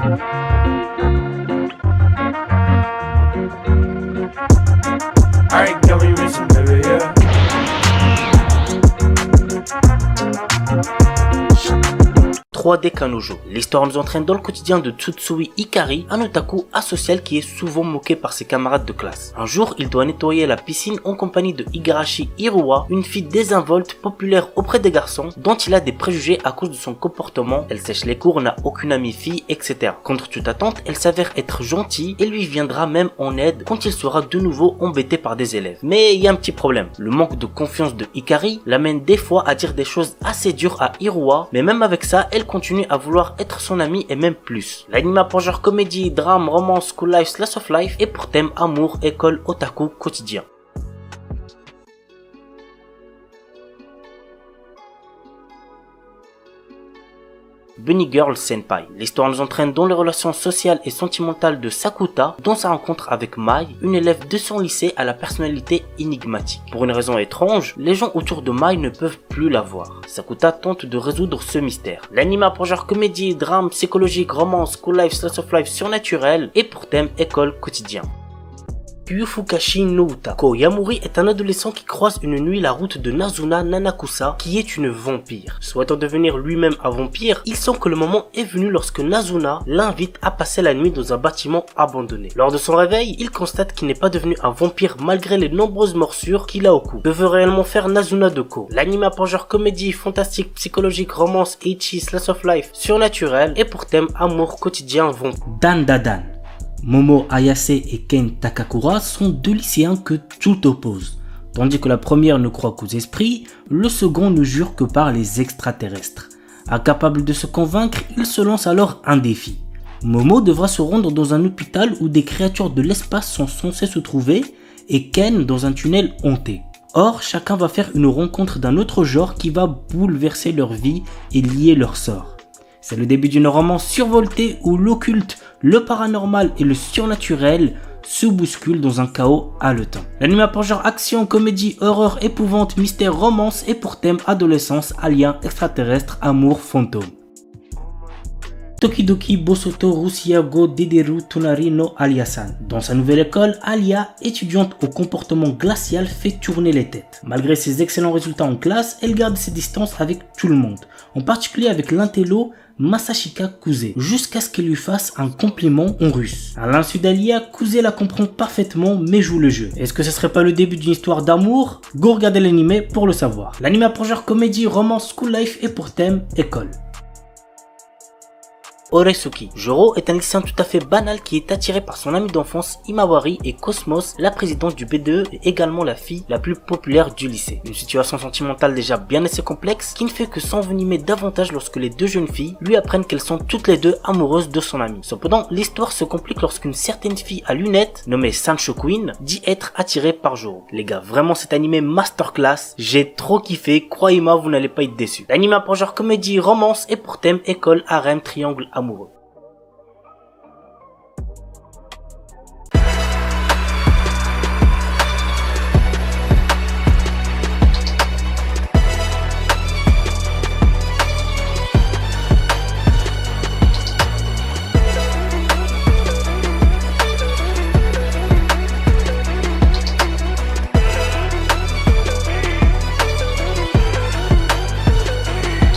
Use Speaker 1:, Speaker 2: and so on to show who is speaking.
Speaker 1: Alright, girl, we racing, baby, yeah.
Speaker 2: Trois Dekanojo. L'histoire nous entraîne dans le quotidien de Tsutsui Hikari, un otaku asocial qui est souvent moqué par ses camarades de classe. Un jour, il doit nettoyer la piscine en compagnie de Igarashi Hiruwa, une fille désinvolte populaire auprès des garçons, dont il a des préjugés à cause de son comportement. Elle sèche les cours, n'a aucune amie fille, etc. Contre toute attente, elle s'avère être gentille et lui viendra même en aide quand il sera de nouveau embêté par des élèves. Mais il y a un petit problème. Le manque de confiance de Hikari l'amène des fois à dire des choses assez dures à Hiruwa, mais même avec ça, elle continue à vouloir être son ami et même plus. L'anime pour genre comédie, drame, romance, school life, slice of life et pour thème amour, école, otaku, quotidien. Bunny Girl Senpai. L'histoire nous entraîne dans les relations sociales et sentimentales de Sakuta, dans sa rencontre avec Mai, une élève de son lycée à la personnalité énigmatique. Pour une raison étrange, les gens autour de Mai ne peuvent plus la voir. Sakuta tente de résoudre ce mystère. L'anime pour genre comédie, drame, psychologique, romance, school life, slice of life, surnaturel et pour thème école, quotidien. Yufukashi no Uta. Yamuri est un adolescent qui croise une nuit la route de Nazuna Nanakusa, qui est une vampire. Souhaitant devenir lui-même un vampire, il sent que le moment est venu lorsque Nazuna l'invite à passer la nuit dans un bâtiment abandonné. Lors de son réveil, il constate qu'il n'est pas devenu un vampire malgré les nombreuses morsures qu'il a au cou. Que veut réellement faire Nazuna de Ko? L'anime pour genre comédie, fantastique, psychologique, romance, ecchi, slice of life, surnaturel et pour thème amour quotidien vampire.
Speaker 3: Dan Dadan. Momo Ayase et Ken Takakura sont deux lycéens que tout oppose. Tandis que la première ne croit qu'aux esprits, le second ne jure que par les extraterrestres. Incapable de se convaincre, il se lance alors un défi. Momo devra se rendre dans un hôpital où des créatures de l'espace sont censées se trouver et Ken dans un tunnel hanté. Or, chacun va faire une rencontre d'un autre genre qui va bouleverser leur vie et lier leur sort. C'est le début d'une romance survoltée où l'occulte, le paranormal et le surnaturel se bousculent dans un chaos haletant. L'anime pour genre action, comédie, horreur, épouvante, mystère, romance et pour thème adolescence, alien, extraterrestre, amour, fantôme. Tokidoki Bosoto Rusiago Dederu Tonari no Alia-san. Dans sa nouvelle école, Alia, étudiante au comportement glacial, fait tourner les têtes. Malgré ses excellents résultats en classe, elle garde ses distances avec tout le monde, en particulier avec l'intello Masashika Kuze, jusqu'à ce qu'il lui fasse un compliment en russe. À l'insu d'Alia, Kuze la comprend parfaitement mais joue le jeu. Est-ce que ce serait pas le début d'une histoire d'amour? Go regarder l'anime pour le savoir. L'anime pour genre comédie, romance, school life et pour thème école.
Speaker 2: Oresuki. Joro est un lycéen tout à fait banal qui est attiré par son ami d'enfance Imawari et Cosmos, la présidente du BDE et également la fille la plus populaire du lycée. Une situation sentimentale déjà bien assez complexe qui ne fait que s'envenimer davantage lorsque les deux jeunes filles lui apprennent qu'elles sont toutes les deux amoureuses de son ami. Cependant, l'histoire se complique lorsqu'une certaine fille à lunettes, nommée Sancho Queen, dit être attirée par Joro. Les gars, vraiment cet animé masterclass, j'ai trop kiffé, croyez-moi vous n'allez pas être déçus. L'anime pour genre comédie, romance et pour thème école, harem, triangle amoureux.